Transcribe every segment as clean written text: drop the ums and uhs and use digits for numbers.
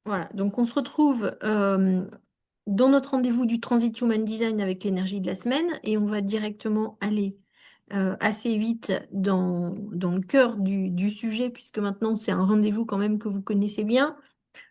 Voilà, donc on se retrouve dans notre rendez-vous du Transit Human Design avec l'énergie de la semaine et on va directement aller assez vite dans le cœur du sujet puisque maintenant c'est un rendez-vous quand même que vous connaissez bien.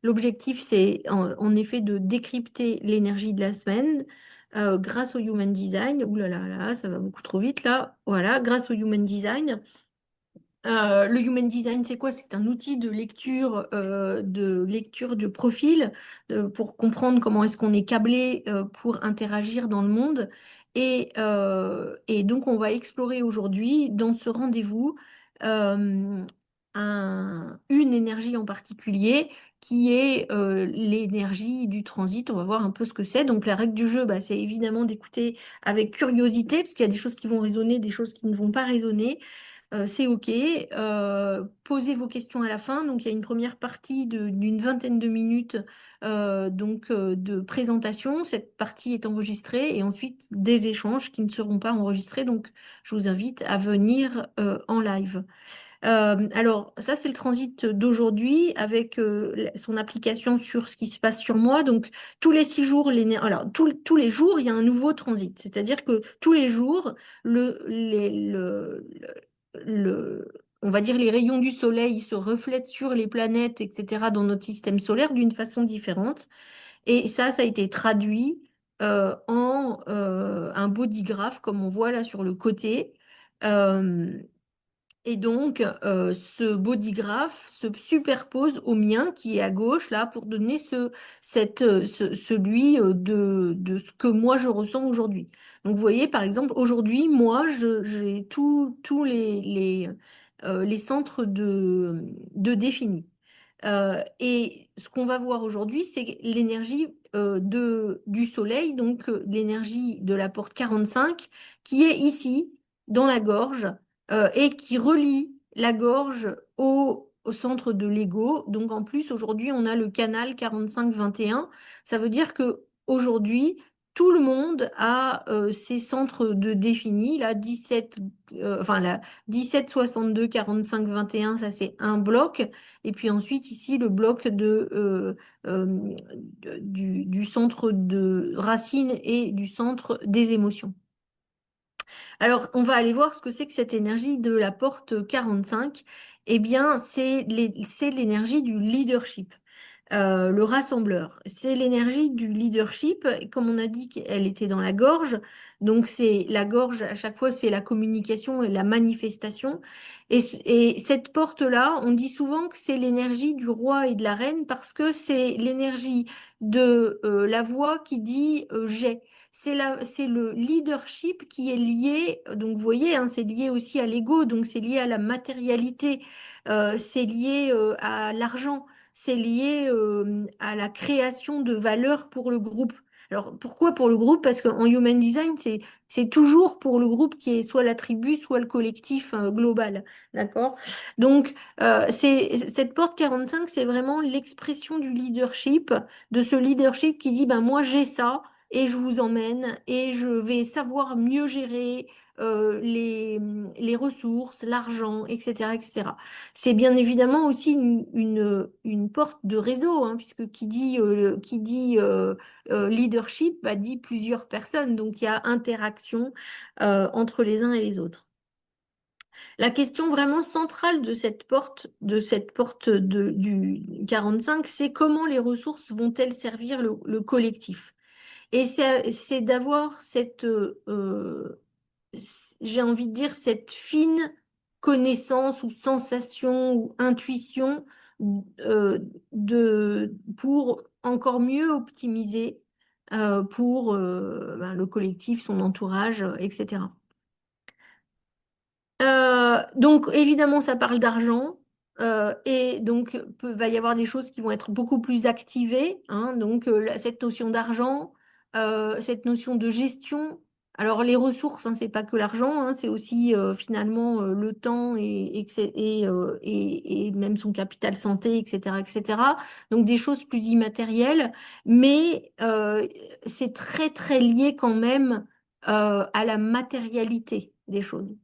L'objectif c'est en effet de décrypter l'énergie de la semaine grâce au Human Design. Ouh là là là, ça va beaucoup trop vite là. Voilà, grâce au Human Design. Le Human Design, c'est quoi? C'est un outil de lecture de profil pour comprendre comment est-ce qu'on est câblé pour interagir dans le monde. Et donc, on va explorer aujourd'hui, dans ce rendez-vous, euh, une énergie en particulier qui est l'énergie du transit. On va voir un peu ce que c'est. Donc, la règle du jeu, bah, c'est évidemment d'écouter avec curiosité, parce qu'il y a des choses qui vont résonner, des choses qui ne vont pas résonner. C'est OK. Posez vos questions à la fin. Donc, il y a une première partie d'une vingtaine de minutes de présentation. Cette partie est enregistrée et ensuite des échanges qui ne seront pas enregistrés. Donc, je vous invite à venir en live. Alors, ça, c'est le transit d'aujourd'hui avec son application sur ce qui se passe sur moi. Donc, tous les 6 jours, tous les jours, il y a un nouveau transit. C'est-à-dire que tous les jours, on va dire les rayons du soleil se reflètent sur les planètes, etc., dans notre système solaire d'une façon différente. Et ça a été traduit en un bodygraphe, comme on voit là sur le côté. Euh, et donc, ce bodygraph se superpose au mien qui est à gauche, là, pour donner celui de ce que moi je ressens aujourd'hui. Donc, vous voyez, par exemple, aujourd'hui, moi, j'ai tous les centres de définis. Et ce qu'on va voir aujourd'hui, c'est l'énergie du soleil, donc l'énergie de la porte 45, qui est ici, dans la gorge et qui relie la gorge au centre de l'ego. Donc en plus, aujourd'hui, on a le canal 45-21. Ça veut dire que aujourd'hui, tout le monde a ses centres de définis. Là, 17, la 17, 62, 45, 21, ça c'est un bloc. Et puis ensuite, ici, le bloc du centre de racine et du centre des émotions. Alors, on va aller voir ce que c'est que cette énergie de la porte 45. Eh bien, c'est l'énergie du leadership, le rassembleur. C'est l'énergie du leadership. Comme on a dit qu'elle était dans la gorge, donc c'est la gorge, à chaque fois, c'est la communication et la manifestation. Et cette porte-là, on dit souvent que c'est l'énergie du roi et de la reine parce que c'est l'énergie de la voix qui dit j'ai. C'est le leadership qui est lié, donc vous voyez, hein, c'est lié aussi à l'ego, donc c'est lié à la matérialité, c'est lié à l'argent, c'est lié à la création de valeur pour le groupe. Alors pourquoi pour le groupe? Parce qu'en Human Design, c'est toujours pour le groupe qui est soit la tribu, soit le collectif global. D'accord? Donc, cette porte 45, c'est vraiment l'expression du leadership, de ce leadership qui dit, ben moi j'ai ça et je vous emmène et je vais savoir mieux gérer les ressources, l'argent, etc., etc. C'est bien évidemment aussi une porte de réseau, hein, puisque qui dit leadership dit plusieurs personnes, donc il y a interaction entre les uns et les autres. La question vraiment centrale de cette porte du 45, c'est comment les ressources vont-elles servir le collectif? Et c'est d'avoir j'ai envie de dire, cette fine connaissance ou sensation ou intuition pour encore mieux optimiser pour le collectif, son entourage, etc. Donc évidemment, ça parle d'argent et donc va y avoir des choses qui vont être beaucoup plus activées, hein. Donc cette notion d'argent, cette notion de gestion. Alors les ressources, hein, c'est pas que l'argent, hein, c'est aussi finalement le temps et même son capital santé, etc., etc. Donc des choses plus immatérielles, mais c'est très très lié quand même à la matérialité des choses.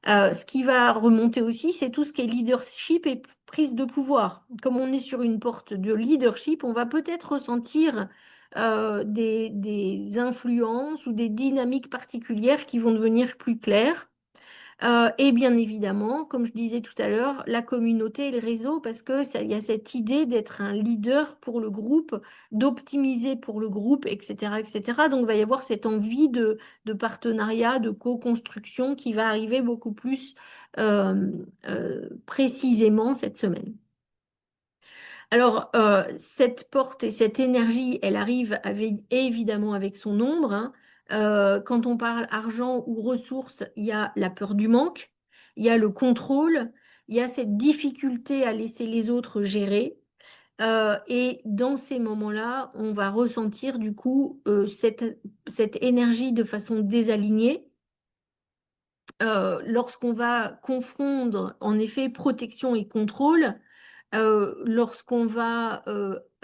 Ce qui va remonter aussi, c'est tout ce qui est leadership et prise de pouvoir. Comme on est sur une porte de leadership, on va peut-être ressentir des influences ou des dynamiques particulières qui vont devenir plus claires. Et bien évidemment, comme je disais tout à l'heure, la communauté et le réseau, parce que il y a cette idée d'être un leader pour le groupe, d'optimiser pour le groupe, etc., etc. Donc, il va y avoir cette envie de partenariat, de co-construction qui va arriver beaucoup plus euh, précisément cette semaine. Alors, cette porte et cette énergie, elle arrive évidemment avec son ombre, hein. Quand on parle argent ou ressources, il y a la peur du manque, il y a le contrôle, il y a cette difficulté à laisser les autres gérer. Et dans ces moments-là, on va ressentir du coup cette énergie de façon désalignée. Lorsqu'on va confondre en effet protection et contrôle, lorsqu'on va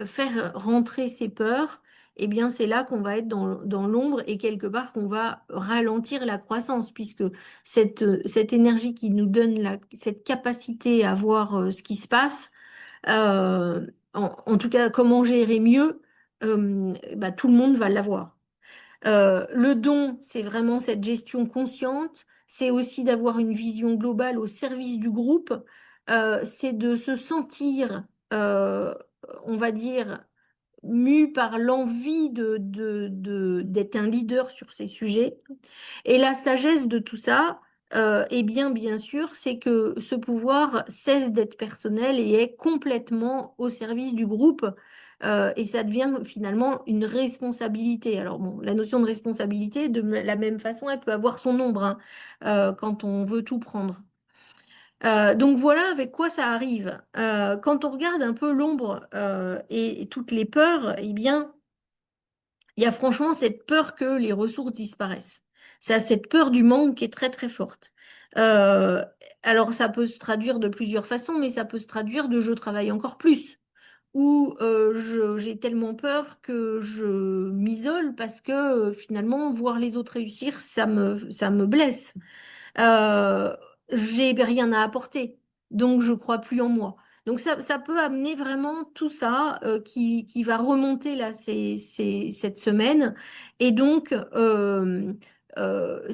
faire rentrer ses peurs, eh bien c'est là qu'on va être dans l'ombre et quelque part qu'on va ralentir la croissance, puisque cette énergie qui nous donne cette capacité à voir ce qui se passe, en tout cas comment gérer mieux, bah, tout le monde va l'avoir. Le don, c'est vraiment cette gestion consciente, c'est aussi d'avoir une vision globale au service du groupe, c'est de se sentir, on va dire, mu par l'envie d'être un leader sur ces sujets. Et la sagesse de tout ça, eh bien sûr, c'est que ce pouvoir cesse d'être personnel et est complètement au service du groupe. Et ça devient finalement une responsabilité. Alors bon, la notion de responsabilité, de la même façon, elle peut avoir son ombre, hein, quand on veut tout prendre. Donc voilà avec quoi ça arrive. Quand on regarde un peu l'ombre et toutes les peurs, eh bien, il y a franchement cette peur que les ressources disparaissent. Ça, cette peur du manque qui est très très forte. Euh, alors ça peut se traduire de plusieurs façons, mais ça peut se traduire de je travaille encore plus. Ou j'ai tellement peur que je m'isole parce que finalement, voir les autres réussir, ça me blesse. Euh, j'ai rien à apporter, donc je crois plus en moi. Donc ça peut amener vraiment tout ça qui va remonter là cette semaine. Et donc,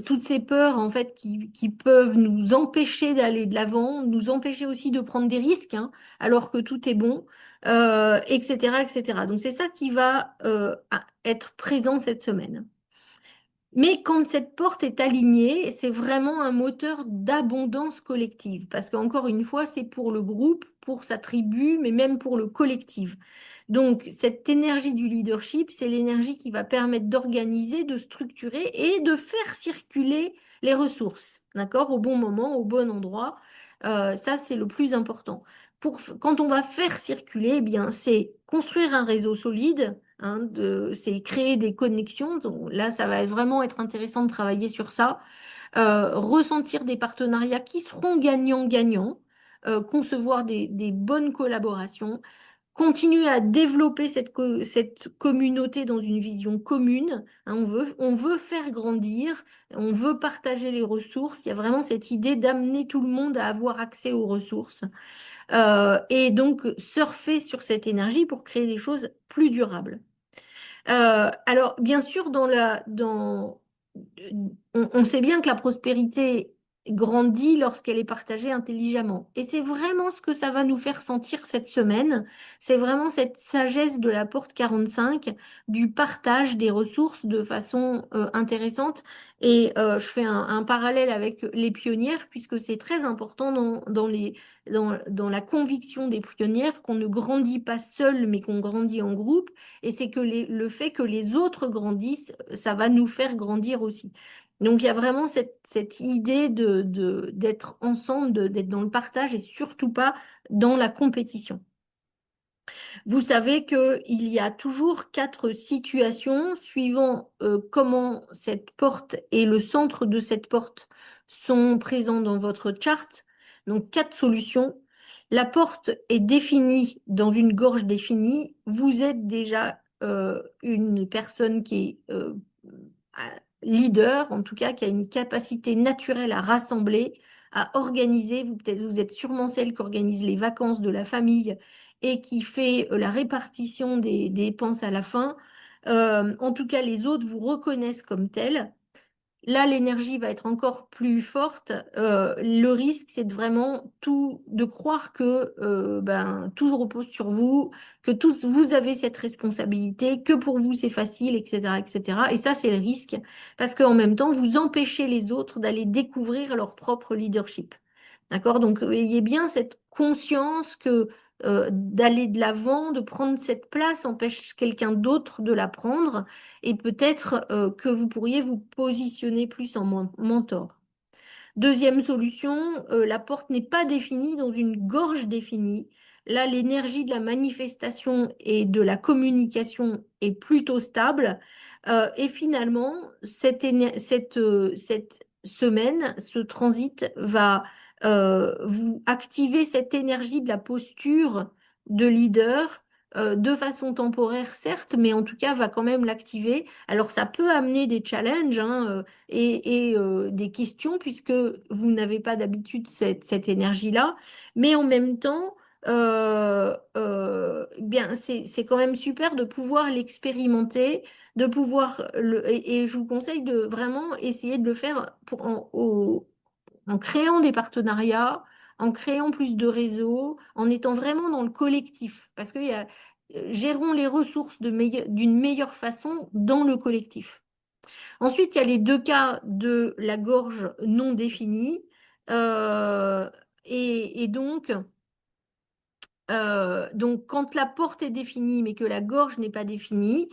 toutes ces peurs en fait qui peuvent nous empêcher d'aller de l'avant, nous empêcher aussi de prendre des risques, hein, alors que tout est bon, etc., etc. Donc c'est ça qui va être présent cette semaine. Mais quand cette porte est alignée, c'est vraiment un moteur d'abondance collective. Parce qu'encore une fois, c'est pour le groupe, pour sa tribu, mais même pour le collectif. Donc, cette énergie du leadership, c'est l'énergie qui va permettre d'organiser, de structurer et de faire circuler les ressources, d'accord, au bon moment, au bon endroit. Ça, c'est le plus important. Quand on va faire circuler, eh bien, c'est construire un réseau solide, hein, c'est créer des connexions. Donc là, ça va vraiment être intéressant de travailler sur ça. Ressentir des partenariats qui seront gagnants-gagnants, concevoir des bonnes collaborations, continuer à développer cette communauté dans une vision commune, hein. On veut faire grandir, on veut partager les ressources. Il y a vraiment cette idée d'amener tout le monde à avoir accès aux ressources. Et donc surfer sur cette énergie pour créer des choses plus durables. Alors, bien sûr, on sait bien que la prospérité grandit lorsqu'elle est partagée intelligemment. Et c'est vraiment ce que ça va nous faire sentir cette semaine. C'est vraiment cette sagesse de la porte 45, du partage des ressources de façon intéressante. Et je fais un parallèle avec les pionnières, puisque c'est très important dans la conviction des pionnières qu'on ne grandit pas seul, mais qu'on grandit en groupe. Et c'est que le fait que les autres grandissent, ça va nous faire grandir aussi. Donc il y a vraiment cette idée d'être ensemble, d'être dans le partage et surtout pas dans la compétition. Vous savez qu'il y a toujours quatre situations suivant comment cette porte et le centre de cette porte sont présents dans votre charte. Donc quatre solutions. La porte est définie dans une gorge définie. Vous êtes déjà une personne qui est leader, en tout cas qui a une capacité naturelle à rassembler, à organiser. Vous, peut-être, vous êtes sûrement celle qui organise les vacances de la famille et qui fait la répartition des dépenses à la fin. En tout cas, les autres vous reconnaissent comme telle. Là, l'énergie va être encore plus forte. Le risque, c'est de vraiment tout, de croire que ben, tout repose sur vous, que tous vous avez cette responsabilité, que pour vous c'est facile, etc., etc. Et cetera. Et ça, c'est le risque, parce qu'en même temps, vous empêchez les autres d'aller découvrir leur propre leadership. D'accord? Donc, ayez bien cette conscience que d'aller de l'avant, de prendre cette place, empêche quelqu'un d'autre de la prendre et peut-être que vous pourriez vous positionner plus en mentor. Deuxième solution, la porte n'est pas définie dans une gorge définie. Là, l'énergie de la manifestation et de la communication est plutôt stable. Et finalement, cette semaine, ce transit va vous activer cette énergie de la posture de leader de façon temporaire, certes, mais en tout cas, va quand même l'activer. Alors, ça peut amener des challenges, hein, et des questions, puisque vous n'avez pas d'habitude cette énergie-là. Mais en même temps, bien, c'est quand même super de pouvoir l'expérimenter, de pouvoir et je vous conseille de vraiment essayer de le faire en créant des partenariats, en créant plus de réseaux, en étant vraiment dans le collectif. Parce que gérons les ressources d'une meilleure façon dans le collectif. Ensuite, il y a les deux cas de la gorge non définie. Euh, donc, quand la porte est définie, mais que la gorge n'est pas définie,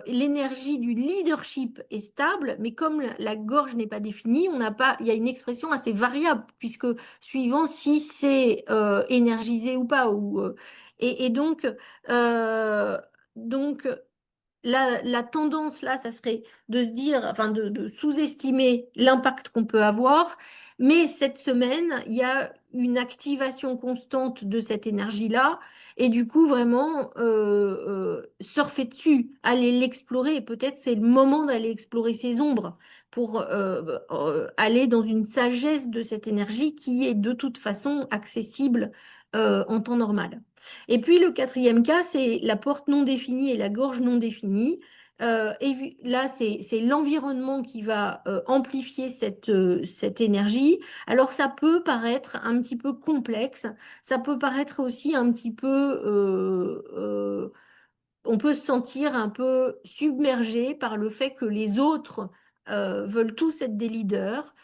l'énergie du leadership est stable, mais comme la gorge n'est pas définie, on n'a pas, il y a une expression assez variable, puisque suivant si c'est énergisé ou pas. Et euh, donc, la tendance là, ça serait de se dire, enfin de sous-estimer l'impact qu'on peut avoir. Mais cette semaine, il y a une activation constante de cette énergie-là. Et du coup, vraiment, surfer dessus, aller l'explorer. Et peut-être c'est le moment d'aller explorer ses ombres pour aller dans une sagesse de cette énergie qui est de toute façon accessible en temps normal. Et puis le quatrième cas, c'est la porte non définie et la gorge non définie. Là, c'est l'environnement qui va amplifier cette énergie. Alors, ça peut paraître un petit peu complexe, ça peut paraître aussi un petit peu on peut se sentir un peu submergé par le fait que les autres veulent tous être des leaders,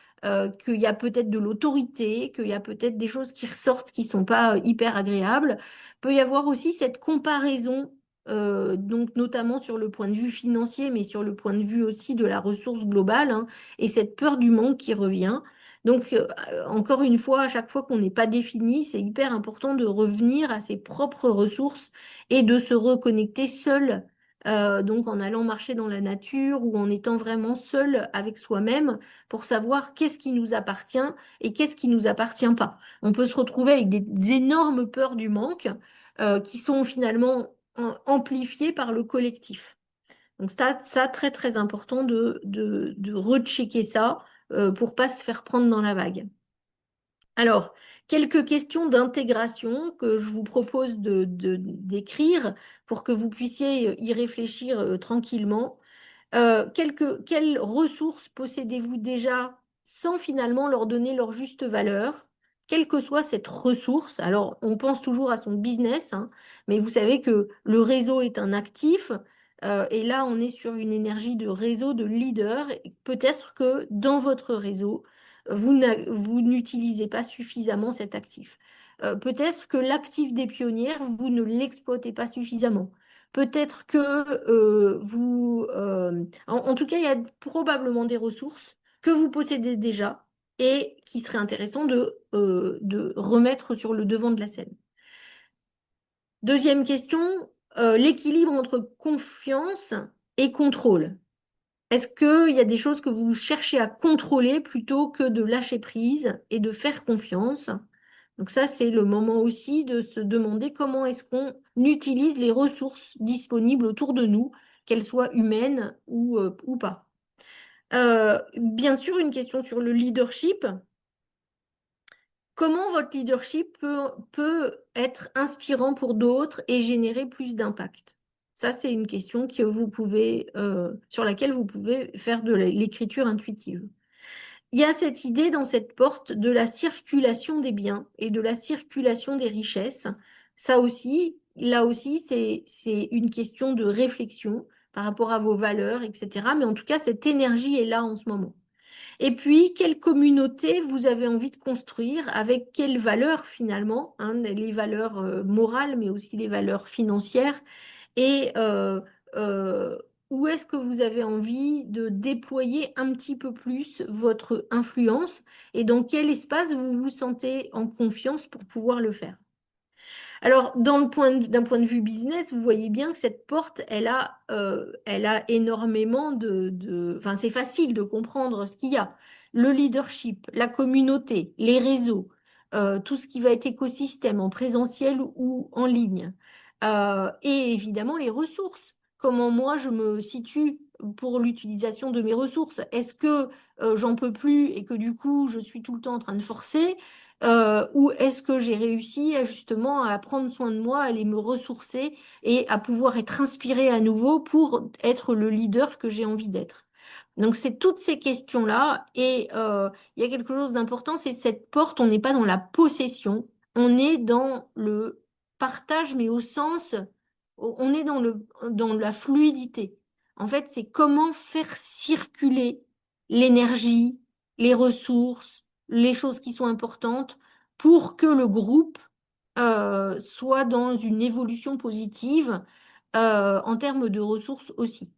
qu'il y a peut-être de l'autorité, qu'il y a peut-être des choses qui ressortent qui sont pas hyper agréables. Peut y avoir aussi cette comparaison, donc notamment sur le point de vue financier, mais sur le point de vue aussi de la ressource globale, hein, et cette peur du manque qui revient. Donc, encore une fois, à chaque fois qu'on n'est pas défini, c'est hyper important de revenir à ses propres ressources et de se reconnecter seul, donc en allant marcher dans la nature ou en étant vraiment seul avec soi-même pour savoir qu'est-ce qui nous appartient et qu'est-ce qui nous appartient pas. On peut se retrouver avec des énormes peurs du manque qui sont finalement amplifiées par le collectif. Donc ça très très important de rechecker ça pour pas se faire prendre dans la vague. Alors, quelques questions d'intégration que je vous propose d'écrire pour que vous puissiez y réfléchir tranquillement. Quelles ressources possédez-vous déjà sans finalement leur donner leur juste valeur, quelle que soit cette ressource? Alors, on pense toujours à son business, hein, mais vous savez que le réseau est un actif, et là, on est sur une énergie de réseau, de leader. Et peut-être que dans votre réseau, vous n'utilisez pas suffisamment cet actif. Peut-être que l'actif des pionnières, vous ne l'exploitez pas suffisamment. Peut-être que en tout cas, il y a probablement des ressources que vous possédez déjà et qui seraient intéressant de remettre sur le devant de la scène. Deuxième question, l'équilibre entre confiance et contrôle. Est-ce qu'il y a des choses que vous cherchez à contrôler plutôt que de lâcher prise et de faire confiance? Donc ça, c'est le moment aussi de se demander comment est-ce qu'on utilise les ressources disponibles autour de nous, qu'elles soient humaines ou pas. Bien sûr, une question sur le leadership. comment votre leadership peut être inspirant pour d'autres et générer plus d'impact? Ça, c'est une question que vous pouvez, sur laquelle vous pouvez faire de l'écriture intuitive. Il y a cette idée dans cette porte de la circulation des biens et de la circulation des richesses. Ça aussi, là aussi, c'est une question de réflexion par rapport à vos valeurs, etc. Mais en tout cas, cette énergie est là en ce moment. Et puis, quelle communauté vous avez envie de construire, avec quelles valeurs finalement, hein, les valeurs morales, mais aussi les valeurs financières, et où est-ce que vous avez envie de déployer un petit peu plus votre influence et dans quel espace vous vous sentez en confiance pour pouvoir le faire. Alors, d'un point de vue business, vous voyez bien que cette porte, elle a énormément Enfin, c'est facile de comprendre ce qu'il y a. Le leadership, la communauté, les réseaux, tout ce qui va être écosystème en présentiel ou en ligne. Et évidemment, les ressources. Comment moi, je me situe pour l'utilisation de mes ressources. Est-ce que j'en peux plus et que du coup, je suis tout le temps en train de forcer? Ou est-ce que j'ai réussi justement à prendre soin de moi, à aller me ressourcer et à pouvoir être inspirée à nouveau pour être le leader que j'ai envie d'être? Donc, c'est toutes ces questions-là. Et il y a quelque chose d'important, c'est cette porte, on n'est pas dans la possession, on est dans le partage, mais au sens, on est dans la fluidité. En fait, c'est comment faire circuler l'énergie, les ressources, les choses qui sont importantes pour que le groupe soit dans une évolution positive en termes de ressources aussi.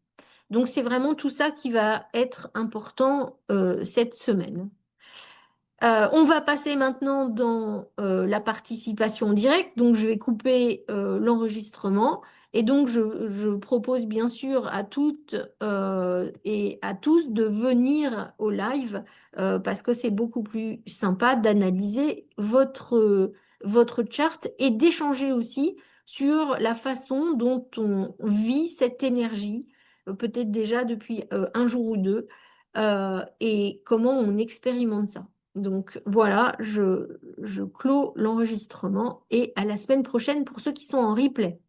Donc, c'est vraiment tout ça qui va être important cette semaine. On va passer maintenant dans la participation directe. Donc, je vais couper l'enregistrement. Et donc, je propose bien sûr à toutes et à tous de venir au live parce que c'est beaucoup plus sympa d'analyser votre charte et d'échanger aussi sur la façon dont on vit cette énergie, peut-être déjà depuis un jour ou deux, et comment on expérimente ça. Donc voilà, je clôt l'enregistrement et à la semaine prochaine pour ceux qui sont en replay.